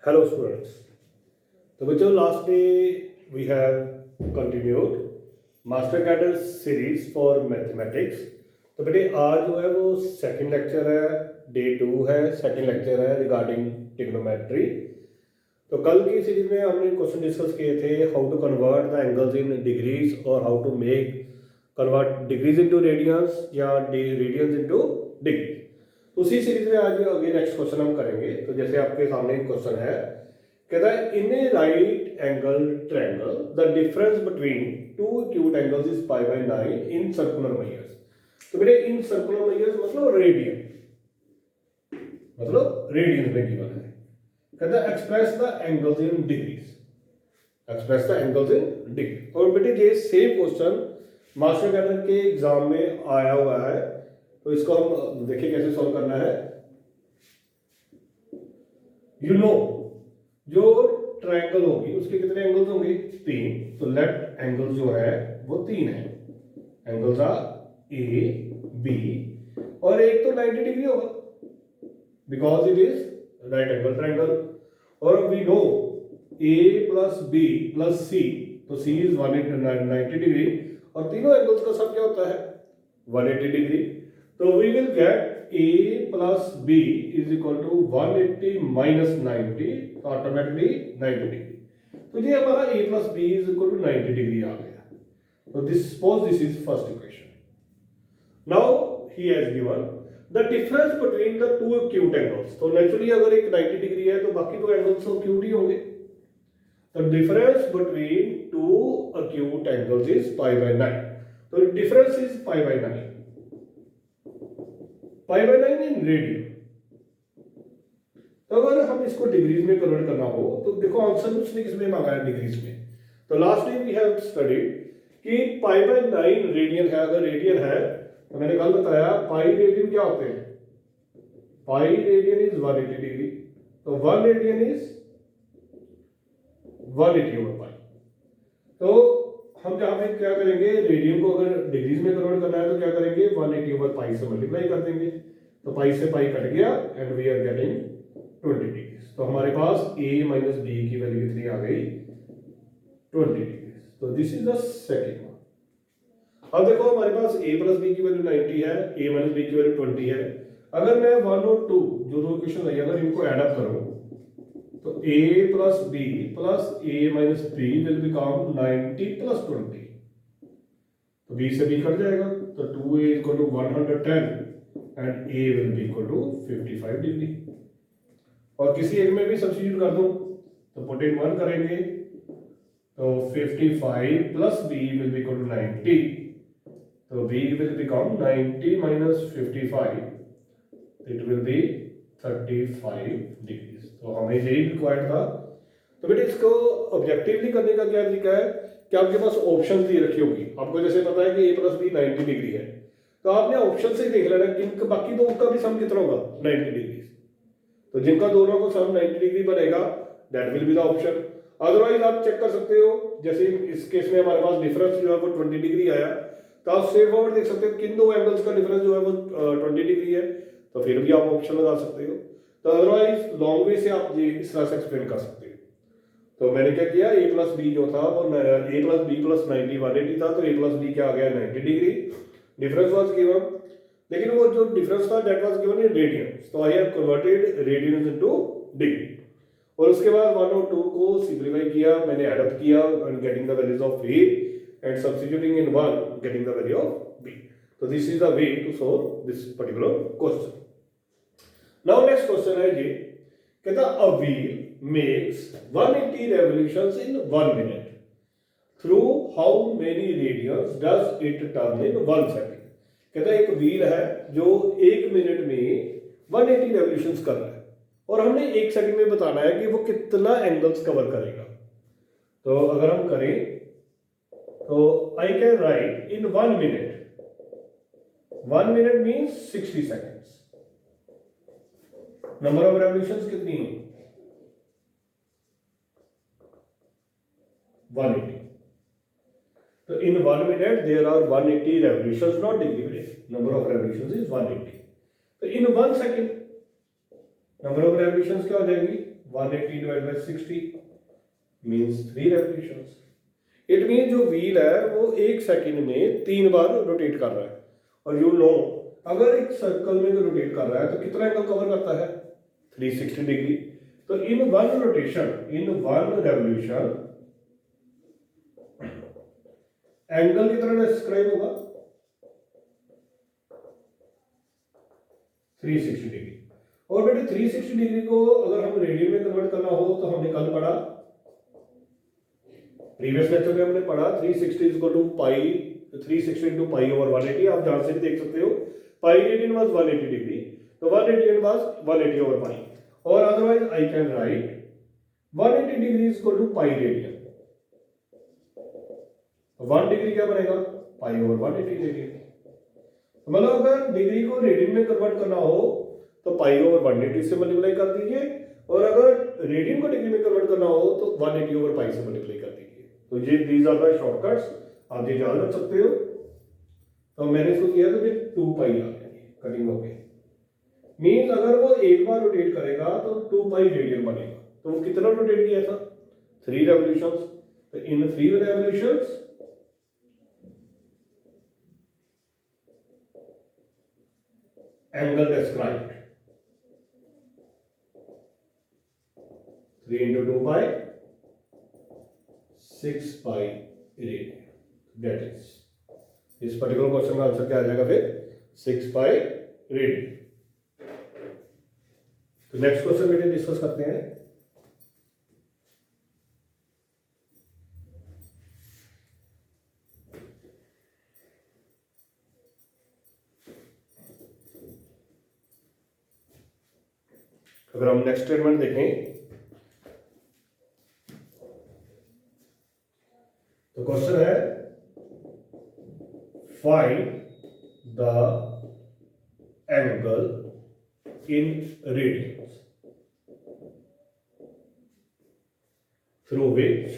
Hello students. So bachcho last day we have continued master cadre series for mathematics. तो बेटे आज जो है वो सेकंड लेक्चर है, डे 2 है, सेकंड लेक्चर है रिगार्डिंग ट्रिग्नोमेट्री। तो कल की सीरीज में हमने क्वेश्चन डिस्कस किए थे how to convert the angles in degrees और how to make convert degrees into radians या रेडियंस इनटू डिग्री। उसी सीरीज में आज अगेन नेक्स्ट क्वेश्चन हम करेंगे। तो जैसे आपके सामने एक क्वेश्चन है, कहता है in a right angle triangle the difference between two acute angles is pi by 9 in circular measures. तो बेटे इन सर्कुलर मेजर्स मतलब रेडियन में गिवन है। कहता है express the angles in degrees, express the angles in degree. और बेटे ये सेम क्वेश्चन मास्टर कैडर के एग्जाम में आया हुआ है, तो इसको हम देखिए कैसे सॉल्व करना है। यू नो जो ट्रायंगल होगी उसके कितने एंगल्स होंगे? 3। तो लेफ्ट एंगल जो है वो 3 है। एंगल्स आर ए बी और एक तो 90 डिग्री होगा because it is right angle triangle. और we know A plus B plus C, तो सी इज 190 डिग्री और तीनों एंगल्स का सम क्या होता है? 180 डिग्री। तो we will get a plus b is equal to 180 minus 90, तो ऑटोमेटिकली 90 डिग्री। तो ये हमारा a plus b is equal to 90 degree आ गया। तो this is first equation. Now he has given the difference between the two acute angles. तो naturally अगर एक 90 degree है तो बाकी दो एंगल्स तो acute ही होंगे। The difference between two acute angles is pi by 9. तो difference is pi by 9. Pi by 9 in radian. तो अगर हम इसको डिग्रीज में कन्वर्ट करना हो तो देखो आंसर उसने किसमें मांगा है? डिग्रीज में। तो last time we have studied कि पाई बाय 9 रेडियन है। अगर रेडियन है तो मैंने कल बताया पाई रेडियन क्या होते हैं? Pi radian is 180 degree. तो 1 रेडियन इज 180 ओवर पाई। तो हम जहां पे क्या करेंगे, रेडियन को अगर डिग्रीज में कन्वर्ट करना है तो क्या करेंगे? 180 ओवर पाई से मल्टीप्लाई कर देंगे। तो पाई से पाई कट गया and we are getting 20 degree. तो हमारे पास a माइनस बी की वैल्यू कितनी आ गई? 20 डिग्री। तो this is the second one. अब देखो हमारे पास a प्लस बी की वैल्यू 90 है, a माइनस बी की वैल्यू 20 है। अगर मैं 1 और 2 जो दो इक्वेशन है अगर इनको ऐड अप करूं तो a plus b plus a minus b will become 90 plus 20। तो b से b कट जाएगा तो 2a is equal to 110 and a will be equal to 55 degree. और किसी एक में भी सब्स्टिट्यूट कर दो तो पुट इन 1 करेंगे तो 55 plus b will be equal to 90। तो b will become 90 minus 55, it will be 35 degree. तो हमें यही रिक्वायर्ड था। तो बेटे इसको ऑब्जेक्टिवली करने का क्या तरीका है कि आपके पास ऑप्शन दी रखी होगी। आपको जैसे पता है कि a प्लस बी 90 डिग्री है तो आपने ऑप्शन से देख लेना कि बाकी दो का भी सम कितना होगा? 90 डिग्री। तो जिनका दोनों को सम 90 डिग्री बनेगा that will be the option. Otherwise आप चेक कर सकते हो, जैसे इस केस में हमारे पास डिफरेंस जो है वो 20 डिग्री आया तो आप स्ट्रेट फॉरवर्ड देख सकते हो किन दो एंगल्स का डिफरेंस जो है वो 20 डिग्री है, तो फिर भी आप ऑप्शन लगा सकते हो। तो अदरवाइज लॉन्ग वे से आप ये इस तरह से एक्सप्लेन कर सकते हो। तो मैंने क्या किया, a प्लस बी जो था वो a प्लस बी प्लस 90 180 था, तो a प्लस बी क्या आ गया? 90 डिग्री। डिफरेंस वाज गिवन, लेकिन वो जो डिफरेंस था that was given in radians. तो I have converted radians into degree. और उसके बाद 1 और 2 को सिंपलीफाई किया, मैंने ऐड अप किया and getting the values of a and substituting in 1 getting the value of b। तो this is the way to solve this particular question. Now next question है ये, कहता a wheel makes 180 revolutions in 1 minute. Through how many radians does it turn in 1 second? कहता एक wheel है जो 1 minute में 180 revolutions कर रहा है और हमने 1 सेकंड में बताना है कि वो कितना एंगल्स कवर करेगा। तो अगर हम करें तो आई can right in 1 minute, 1 minute means 60 seconds. Number of revolutions कितनी है? 180। तो in 1 minute there are 180 revolutions, not degree. Number of revolutions is 180. तो in 1 second number of revolutions क्या हो जाएगी? 180 divide by 60 means 3 revolutions. It mean जो wheel है वो 1 सेकंड में 3 बार रोटेट कर रहा है। और यू नो अगर एक सर्कल में रोटेट कर रहा है तो कितना एंगल कवर करता है 360 डिग्री। तो in one rotation, in one revolution angle कितना डिस्क्राइब होगा 360 डिग्री। और बेटे 360 डिग्री को अगर हम रेडियन में कन्वर्ट करना हो तो हमने कल पढ़ा, प्रीवियस लेक्चर में हमने पढ़ा 360 is equal to pi 360 into pi over 180। आप ध्यान से भी देख सकते हो पाई रेडियन वाज 180 डिग्री, तो 180 वाज 180 ओवर पाई। और otherwise I can write 180 degree is equal to pi radian. 1 degree क्या बनेगा पाई ओवर 180 रेडियन। मतलब अगर डिग्री को रेडियन में कन्वर्ट करना हो तो पाई ओवर 180 से मल्टीप्लाई कर दीजिए, और अगर रेडियन को डिग्री में कन्वर्ट करना हो तो 180 ओवर पाई से मल्टीप्लाई कर दीजिए। तो ये दीज आर द शॉर्टकट्स, आप ये याद रख सकते हो। तो मैंने इसको किया तो ये 2 पाई आ गया कटिंग हो गई। मींस अगर वो एक बार रोटेट करेगा तो 2 पाई रेडियन बनेगा। तो वो कितना रोटेट किया था 3 रेवोल्यूशंस। तो इन 3 revolutions angle described 3 into 2 pi 6 pi radian। That is इस पर्टिकुलर क्वेश्चन का आंसर क्या आ जाएगा फिर 6 pi radian। तो नेक्स्ट क्वेश्चन बेटे डिस्कस करते हैं। अगर हम नेक्स्ट स्टेटमेंट देखें तो क्वेश्चन है find the angle in radiance through which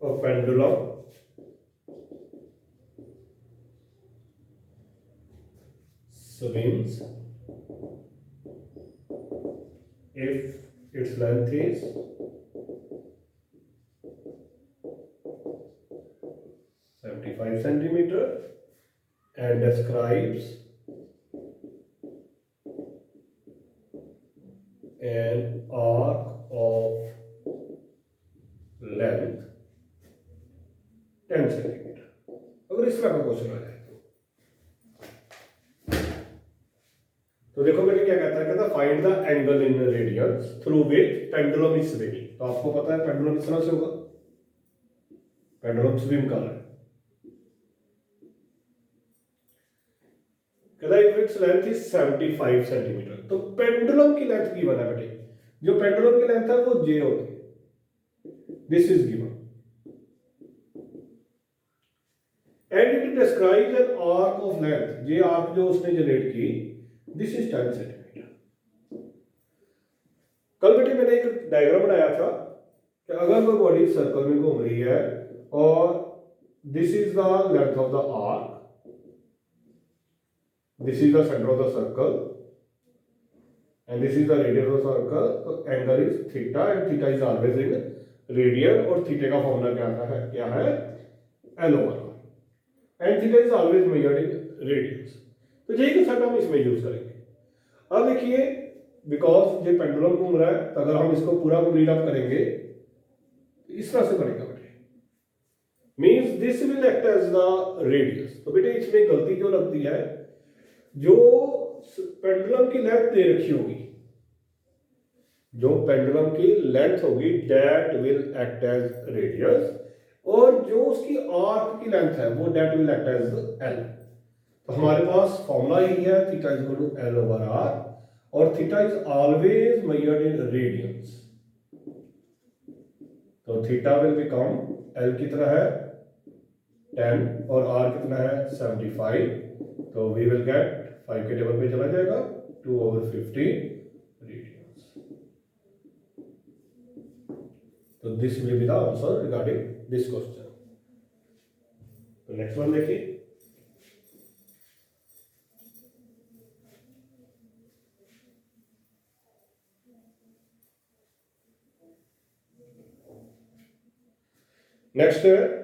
a pendulum swings if its length is 75 centimeter and describes an arc of length 10 centimeter। अगर इस तरह का क्वेश्चन आ जाए तो देखो बेटे क्या कहता है, कहता find the angle in radiance through which pendulum is swinging. तो आपको पता है पेंडुलम इस तरह से होगा, पेंडुलम स्विम कर रहा है। कहता है इट्स लेंथ इज 75 सेंटीमीटर। तो पेंडुलम की लेंथ गिवन है बेटे, जो पेंडुलम की लेंथ है वो जे होती है, this is given and it describes an arc of length. ये आर्क जो उसने जनरेट की दिस इज 10 सेंटीमीटर। कल बेटे मैंने एक डायग्राम बनाया था कि अगर कोई बॉडी सर्कल में घूम रही है और this is the length of the arc, this is the centre of the circle and this is the radius of circle. तो angle is theta and theta is always in radian, और theta का formula क्या है L over R, and theta is always measured in radians. तो यही concept हम इसमें use करेंगे। अब देखिए बिकॉज ये पेंडुलम घूम रहा है तो अगर हम इसको पूरा कंप्लीट अप करेंगे इस तरह से बनेगा बेटे, means this will act as the radius. तो बेटे इसमें गलती क्यों लगती है, जो पेंडुलम की लेंथ दे रखी होगी, जो पेंडुलम की लेंथ होगी that will act as radius, और जो उसकी आर्क की लेंथ है वो that will act as L. तो हमारे पास फॉर्मूला ही है theta is equal to L over R, और theta is always measured in radians. तो थीटा विल बिकम एल कितना है 10 और आर कितना है 75। तो वी विल गेट 5 के टेबल पे चला जाएगा 2/50 रेडियंस। तो this will be the answer regarding this question. तो नेक्स्ट वन देखिए, नेक्स्ट है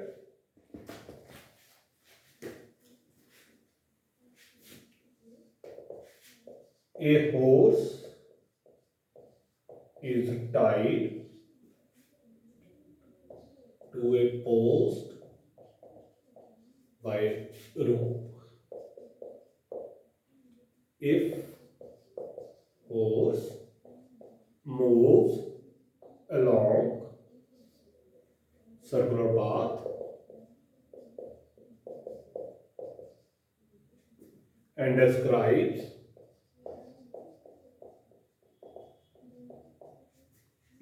a horse is tied to a post by rope. If horse moves along circular path and describes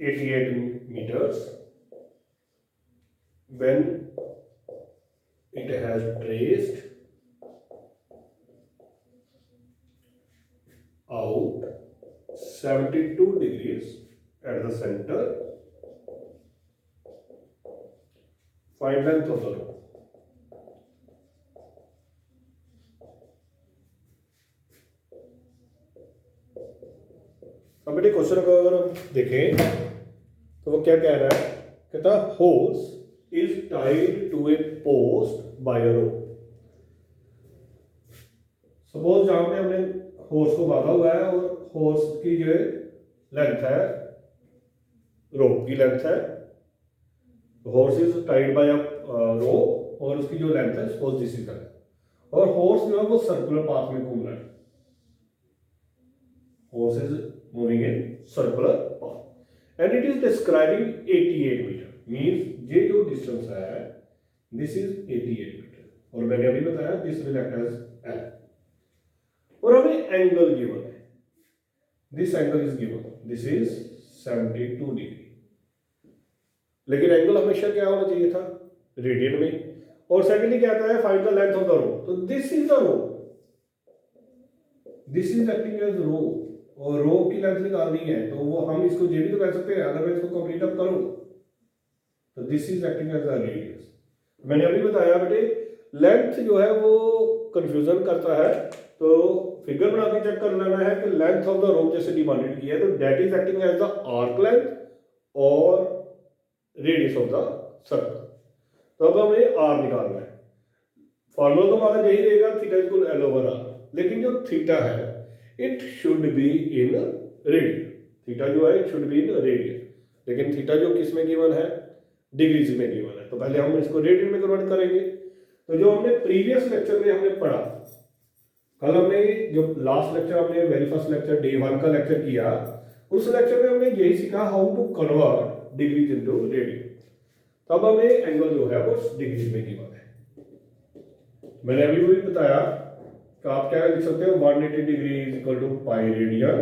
88 meters when it has traced out 72 degrees at the center, find length of the rope. अब बेटे question को अगर हम देखें तो वो क्या कह रहा है, कहता horse is tied to a post by a rope. Suppose जहां पे हमने हॉर्स को बांधा हुआ है और हॉर्स की जो लेंथ है, रोप की लेंथ है, horse is Tide bye a रोप और उसकी जो लेंथ है सपोज दिस इज, और हॉर्स जो है वो सर्कुलर पाथ में घूम रहा है, horse is moving in circular path and it is describing 88 meter, means ये जो distance है this is 88 meter और मैंने अभी बताया this will act as L और हमें angle given है, this angle is given, this is 72 degree, लेकिन एंगल हमेशा क्या होना चाहिए था, रेडियन में। और सेकेंडली क्या आता है, find the length of the rope, तो this is the rope, this is acting as rope और रोप की लेंथ निकालनी है तो वो हम इसको ये भी तो कर सकते हैं, अगर मैं इसको कंप्लीट अप करूं तो this is acting as a radius. मैंने अभी बताया बेटे लेंथ जो है वो कंफ्यूजन करता है, तो फिगर बना के चेक कर लेना है कि लेंथ ऑफ द रोप जैसे डिमांडेड किया है तो that is acting as the arc length और रेडियस ऑफ द सर्कल। तो अब हमें आर निकालना है, फॉर्मूला तो हमारा यही रहेगा theta equal L over R, लेकिन जो थीटा है it should be in radian, theta जो है it should be in radian, लेकिन थीटा जो किस में गिवन है, डिग्रीज में गिवन है, तो पहले हम इसको रेडियन में कन्वर्ट करेंगे। तो जो हमने प्रीवियस लेक्चर में हमने पढ़ा, कल हमने जो लास्ट लेक्चर हमने वेरी फर्स्ट लेक्चर डे 1 का लेक्चर किया, उस लेक्चर में हमने यही सीखा how to convert degrees into radian. तब हमें एंगल जो है वो डिग्रीज में गिवन है, मैंने अभी भी बताया तो आप क्या लिख सकते हो 180 degree is equal to pi radian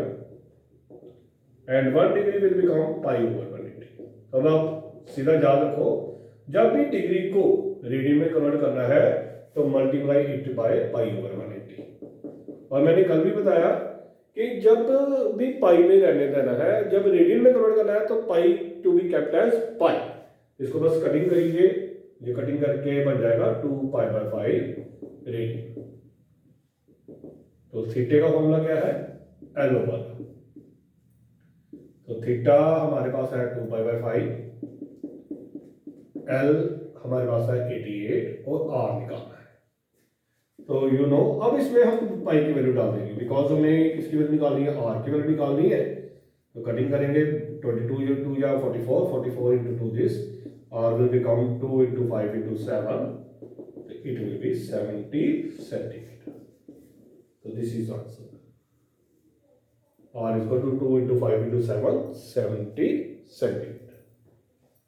and 1 degree will become pi over 180। अब आप सीधा याद रखो, जब भी डिग्री को रेडियन में कन्वर्ट करना है तो multiply it by pi over 180। और मैंने कल भी बताया कि जब भी पाई में रहने देना है, जब रेडियन में कन्वर्ट करना है तो पाई टू बी केप्ट एज पाई, इसको बस कटिंग करिए, ये कटिंग करके बन जाएगा 2 पाई बाय 5 रेडियन। तो थीटे का फॉर्मूला क्या है, एल ओवर, तो थीटा हमारे पास है 2 पाई बाय 5, एल हमारे पास है 88 और आर निकालना है। तो यू नो अब इसमें हम पाई की वैल्यू डाल देंगे, बिकॉज हमें किसकी वैल्यू निकालनी है, आर की वैल्यू निकालनी है। तो कटिंग करेंगे 22 into 2 या 44, 44 into 2 this, R will become 2 into 5 into 7, it will be 70 centimeter. So this is answer. R is equal to 2 into 5 into 7, 70 centimeter.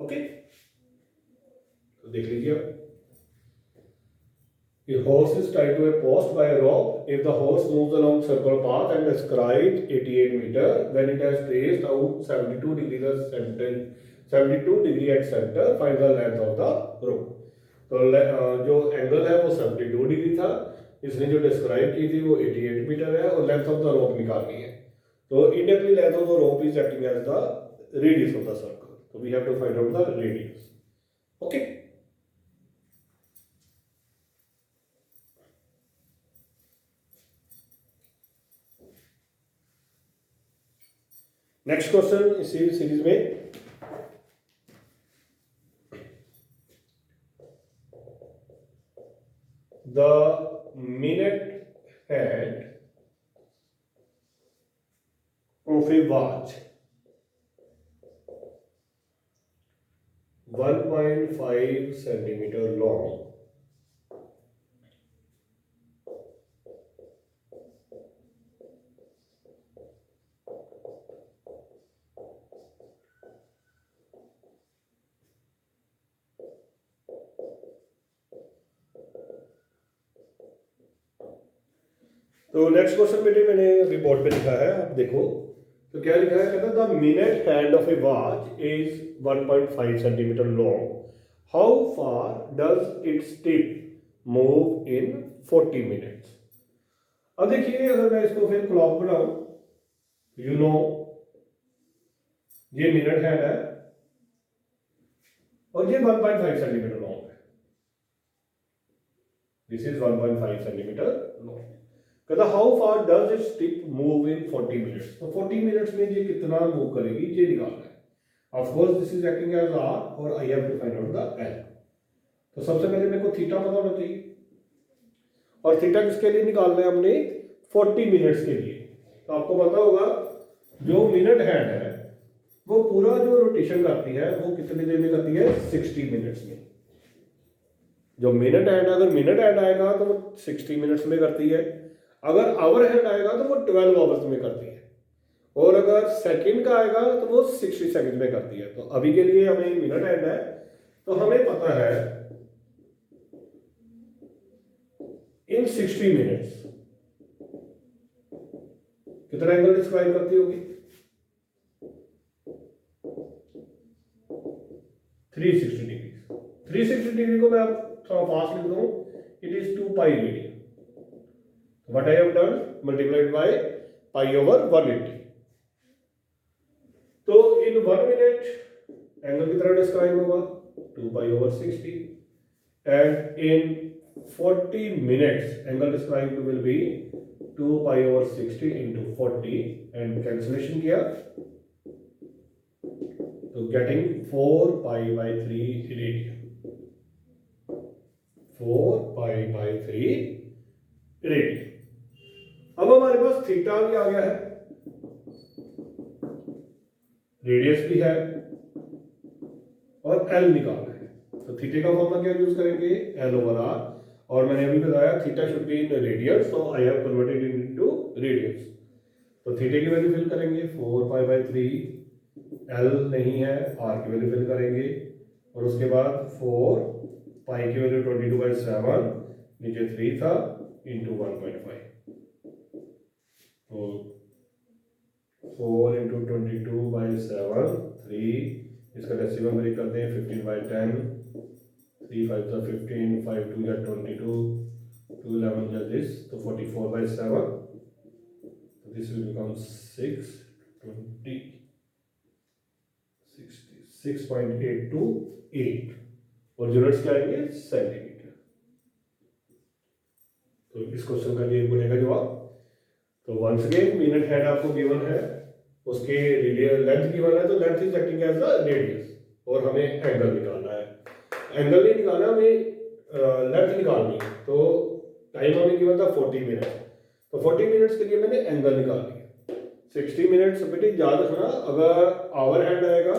Okay? तो देख लीजिए आप, a horse is tied to a post by a rope. If the horse moves along circular path and describes 88 meter, when it has traced out 72 degree the center, 72 degree at center, find the length of the rope. तो जो angle है वो 72 degree था, इसने जो describe की थी वो 88 मीटर है और लेंथ ऑफ द रोप निकालनी है। तो indirectly length of the rope is acting as the radius of the circle, तो we have to find out the radius. Okay, next question इसी सीरीज में, the minute hand of a watch 1.5 centimeter long तो next question बेटे मैंने अभी board पे लिखा है, आप देखो तो क्या लिखा है, कहता the minute hand of A watch is 1.5 centimetre long, how far does its tip move in 40 minutes. अब देखिए अगर मैं इसको फिर क्लॉक बनाऊं, यू नो ये मिनट हैंड है और ये 1.5 सेंटीमीटर लॉन्ग है, दिस इज 1.5 सेंटीमीटर लॉन्ग। कहता how far does its tip move in 40 minutes, तो 40 मिनट्स में ये कितना मूव करेगी ये निकालना है। Of course this is acting as R और I have to find out the L. तो सबसे पहले मेरे को थीटा पता होना चाहिए, और थीटा किसके लिए निकालना है हमने, 40 मिनट्स के लिए। तो आपको पता होगा जो मिनट हैंड है वो पूरा जो रोटेशन करती है वो कितने देर में करती है, 60 मिनट्स में। जो मिनट हैंड, अगर मिनट हैंड आएगा तो वो 60 मिनट्स में करती है, अगर आवर हैंड आएगा तो वो 12 आवर्स में करती है, और अगर सेकंड का आएगा तो वो 60 सेकंड में करती है। तो अभी के लिए हमें मिनट हैंड है तो हमें पता है इन 60 मिनट्स कितना एंगल डिस्क्राइब करती होगी, 360 डिग्री। 360 डिग्री को मैं आप थोड़ा फास्ट लिख दूं, it is 2 pi radian. What I have done multiplied by pi over 180. तो in 1 minute एंगल कितना डिस्क्राइब होगा, 2 pi over 60, and in 40 minutes angle describe will be 2 pi over 60 into 40, and cancellation किया तो getting 4 pi by 3 radian, 4 pi by 3 radian। अब हमारे पास theta भी आ गया है, रेडियस भी है, और एल निकालना है। तो थीटे का फॉर्मूला क्या यूज करेंगे, एल ओवर आर, और मैंने अभी बताया theta should be in radius, तो I have converted it into radius. तो थीटे की वैल्यू फिल करेंगे 4 पाई बाई 3, एल नहीं है, आर की वैल्यू फिल करेंगे, और उसके बाद 4 पाई की वैल्यू 22/7, नीचे 3 था, इंटू 1.5। तो 4 इंटू 22/7, 3, इसका डेसिमल ब्रेक करते हैं 15/10, 3 5 जा 15, 5 2 जा 22, 2 11 जा this, तो 44/7, so this will become 6 20 60 6.828, और यूनिट्स क्या आएंगे, सेंटीमीटर। तो इस क्वेश्चन का ये बनेगा जवाब। तो वंस अगेन मिनट हैंड आपको गिवन है, उसके लेंथ गिवन है, तो length is acting as the radius, और हमें एंगल निकालना है। एंगल नहीं निकालना, हमें लेंथ निकालनी है। तो टाइम हमें गिवन था 40 मिनट, तो 40 मिनट्स के लिए मैंने एंगल निकाल लिया। 60 मिनट्स बेटे याद रखना, अगर आवर हैंड आएगा,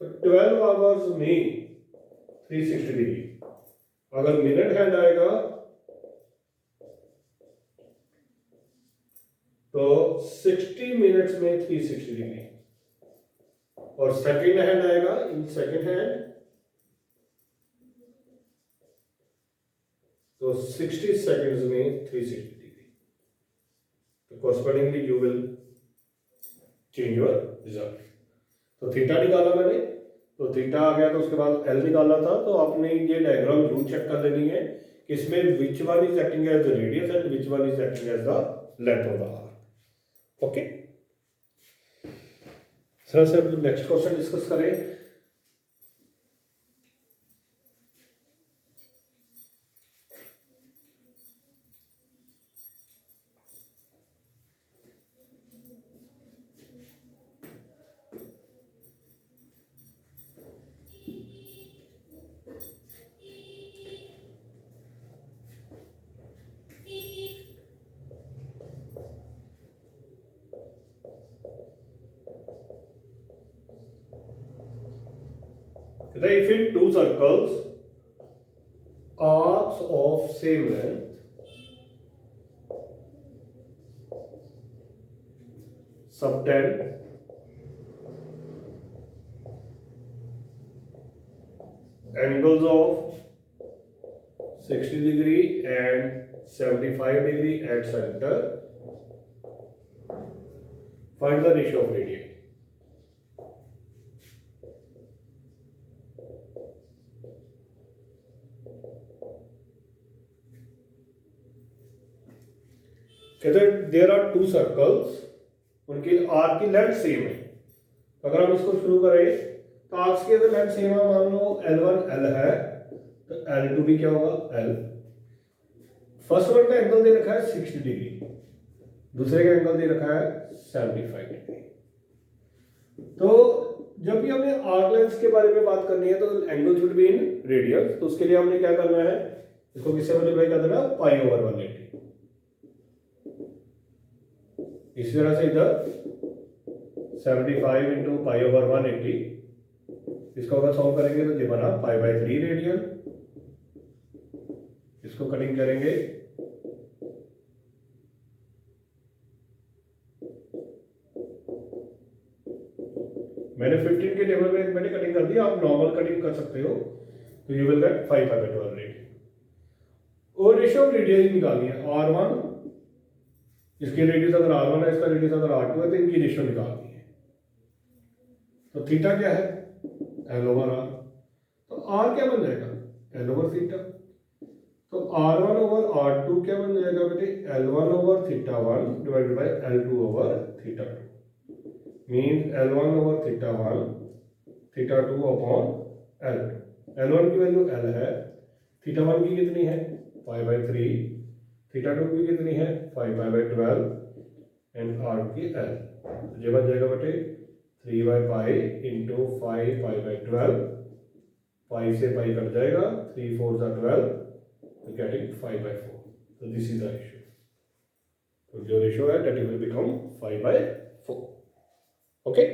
तो 12 आवर्स में 360 डिग्री, अगर मिनट हैंड आएगा तो 60 मिनट्स में 360 डिग्री, और सेकंड हैंड आएगा, इन सेकंड हैंड तो 60 सेकंड्स में 360 डिग्री। तो correspondingly you will change your result. तो थीटा निकाला मैंने, तो थीटा आ गया, तो उसके बाद एल निकालना था। तो आपने ये डायग्राम जरूर चेक कर लेनी है कि इसमें which one is acting as the radius and which one is acting as the length of the arc. Okay sir next question discuss करें। कहता है if in two circles arcs of same length subtend angles of 60 degree and 75 degree at center, find the ratio of radii. कहते हैं there are to circles, उनकी arc की length same है। अगर हम इसको शुरू करें तो आर्क्स की अगर लेंथ सेम है, मान लो L1 L है तो L2 भी क्या होगा L। फर्स्ट वन का एंगल दे रखा है 60 डिग्री, दूसरे का एंगल दे रखा है 75 डिग्री। तो जब भी हमें आर्क लेंथ के बारे में बात करनी है तो angle should be in radius, तो उसके लिए हमने क्या करना है, इसको किससे मल्टीप्लाई कर देना, पाई ओवर 180। इसी तरह से इधर 75 इंटू पाई ओवर 180, इसको अगर सॉल्व करेंगे तो ये बना पाई बाई 3 रेडियन। इसको कटिंग करेंगे मैंने 15 के टेबल में मैंने कटिंग कर दी, आप नॉर्मल कटिंग कर सकते हो तो you will get 5 pi by 12 radian. और रेशियो ऑफ रेडियस निकालनी है R1, इसकी रेडियस अगर R1 है, इसका रेडियस अगर R2 है, तो इनकी रेशियो निकालनी है। तो थीटा क्या है, L ओवर R, तो R क्या बन जाएगा, L ओवर थीटा। तो R1 ओवर R2 क्या बन जाएगा बेटे, L1 over theta 1 divided by L2 over theta 2, means L1 over theta 1 theta 2 upon L2। L1 की वैल्यू L है, थीटा 1 की कितनी है, पाई बाई 3, थीटा 2 की कितनी है, 5 पाई बाई 12 एंड R की L। ये बन जाएगा बेटे 3 by pi into 5 pi by 12, पाई से पाई कट जाएगा, 3 4 12, गेटिंग 5 बाई 4। तो दिस इज द रेशियो। तो जो रेशियो है that will become 5 by 4। Okay,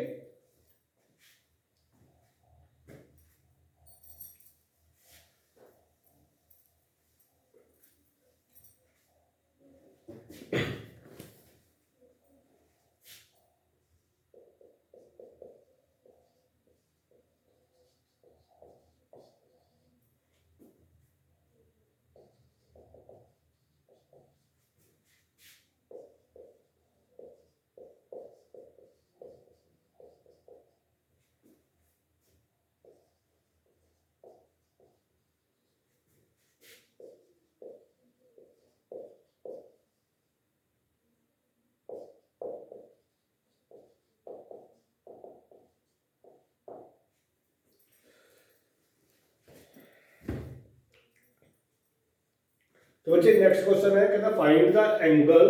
तो बच्चे नेक्स्ट क्वेश्चन है, कहता find the angle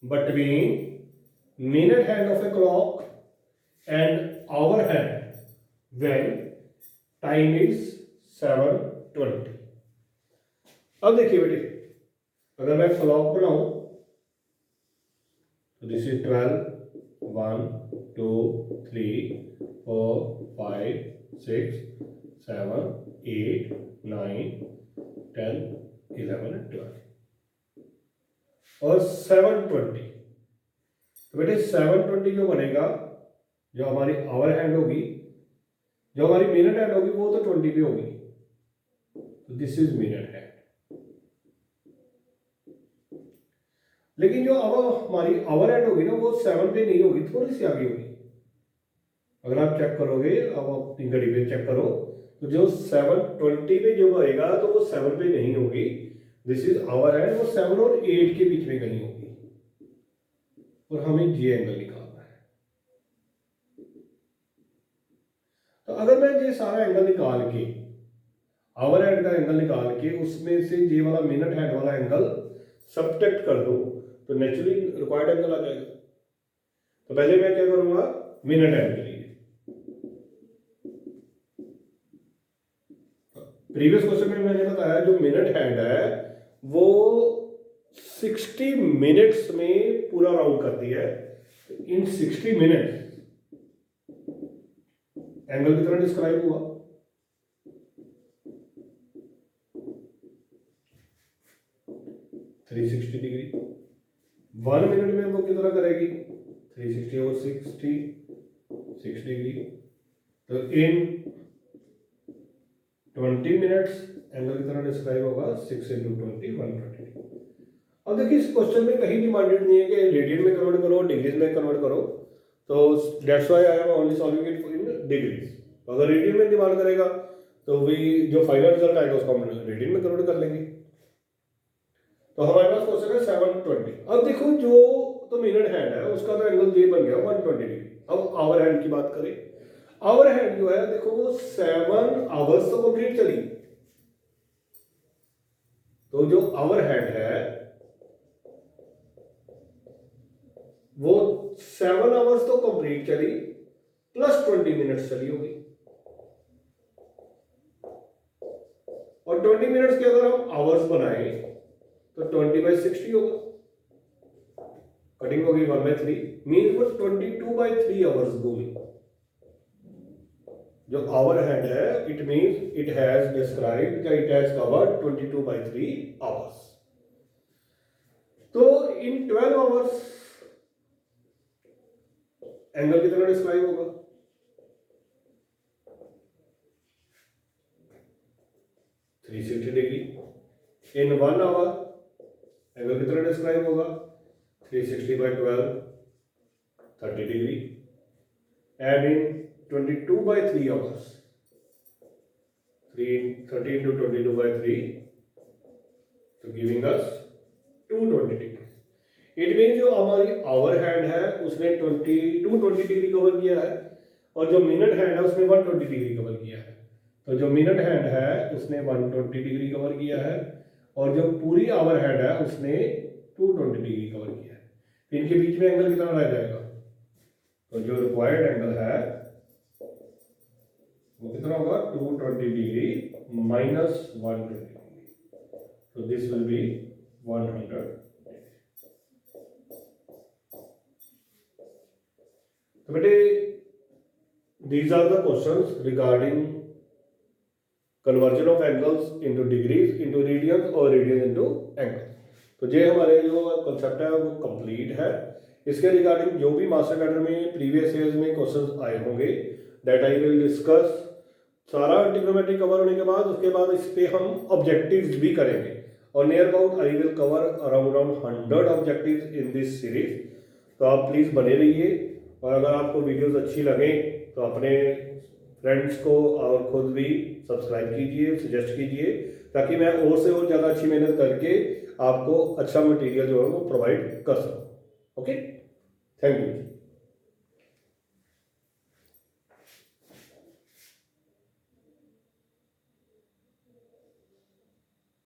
between minute hand of a clock and hour hand when time is 7:20। अब देखिए बेटे, अगर मैं क्लॉक बनाऊं तो दिस इज 12 1 2 3 4 5 6 7 8 9 10 11 12 और 7:20। तो बेटे 7:20 जो बनेगा, जो हमारी आवर हैंड होगी, जो हमारी मिनट हैंड होगी वो तो 20 पे होगी, तो दिस इज मिनट हैंड। लेकिन जो अब हमारी आवर हैंड होगी ना वो 7 पे नहीं होगी, थोड़ी सी आगे होगी। अगर आप चेक करोगे, अब अपनी घड़ी पे चेक करो, तो जो 7:20 पे जो होएगा तो वो 7 पे नहीं होगी, दिस इज आवर हैंड, वो 7 और 8 के बीच में कहीं होगी, और हमें ये एंगल निकालना है। तो अगर मैं ये सारा एंगल निकाल के, आवर हैंड का एंगल निकाल के उसमें से ये वाला मिनट हैंड वाला एंगल सब्ट्रैक्ट कर दो, तो नेचुरली रिक्वायर्ड एंगल आ जाएगा। तो पहले मैं क्या करूंगा, मिनट हैंड के लिए प्रीवियस क्वेश्चन में मैंने बताया जो मिनट हैंड है वो 60 मिनट्स में पूरा राउंड करती है। इन 60 मिनट्स एंगल कितना डिस्क्राइब हुआ, 360 डिग्री। 1 मिनट में वो कितना करेगी 360 और 60 6 डिग्री। तो इन 20 मिनट्स एंगल कितना डिस्क्राइब होगा 6 × 20 120। अब देखिए इस क्वेश्चन में कहीं डिमांडेड नहीं है कि रेडियन में कन्वर्ट करो डिग्रीज में कन्वर्ट करो, तो that's why I am only solving it in degrees. अगर रेडियन में डिमांड करेगा तो भी जो फाइनल रिजल्ट आएगा उसको हम रेडियन में कन्वर्ट कर लेंगे। तो हमारे पास क्वेश्चन है 720। अब देखो जो तो मिनट हैंड है उसका तो एंगल ये बन गया 120 डिग्री। अब आवर हैंड की बात करें, आवर हैंड जो है देखो वो 7 आवर्स तो कंप्लीट चली। तो जो आवर हैंड है वो 7 आवर्स तो कंप्लीट चली प्लस 20 मिनट्स चली होगी। और 20 मिनट्स के अगर हम आवर्स बनाए तो 20/60 होगा, कटिंग होगी 1/3 मीन वो 22/3 आवर्स घूमी। जो आवर हैंड है it means it has described it has covered 22/3 hours. तो इन 12 आवर्स एंगल कितना डिस्क्राइब होगा 360 डिग्री। इन 1 आवर एंगल कितना डिस्क्राइब होगा 360/12 30 डिग्री। एंड इन 22/3 आवर्स 30 × 22/3 तो giving us 220 degree. It mean जो हमारी आवर हैंड है उसने 220 डिग्री कवर किया है और जो मिनट हैंड है उसने 120 डिग्री कवर किया है। तो जो मिनट हैंड है उसने 120 डिग्री कवर किया है और जो पूरी आवर हैंड है उसने 220 डिग्री कवर किया है। इनके बीच में एंगल कितना रह जाएगा, तो जो रिक्वायर्ड एंगल है वो कितना होगा 220 डिग्री माइनस 120 डिग्री। तो दिस विल बी 100। तो बेटे these are the questions regarding conversion of angles into degrees into radians और radians into angles। तो ये हमारे जो कंसेप्ट है वो कंप्लीट है। इसके रिगार्डिंग जो भी मास्टर कैडर में प्रीवियस ईयर्स में क्वेश्चंस आए होंगे दैट आई विल डिस्कस। सारा ट्रिग्नोमेट्री कवर होने के बाद उसके बाद इस पे हम ऑब्जेक्टिव्स भी करेंगे और near about I will cover around 100 objectives in this series. तो आप प्लीज़ बने रहिए और अगर आपको वीडियोस अच्छी लगे तो अपने फ्रेंड्स को और खुद भी सब्सक्राइब कीजिए, सजेस्ट कीजिए ताकि मैं और से और ज़्यादा अच्छी मेहनत करके आपको अच्छा मटेरियल जो है वो प्रोवाइड कर सकूँ। Okay, thank you.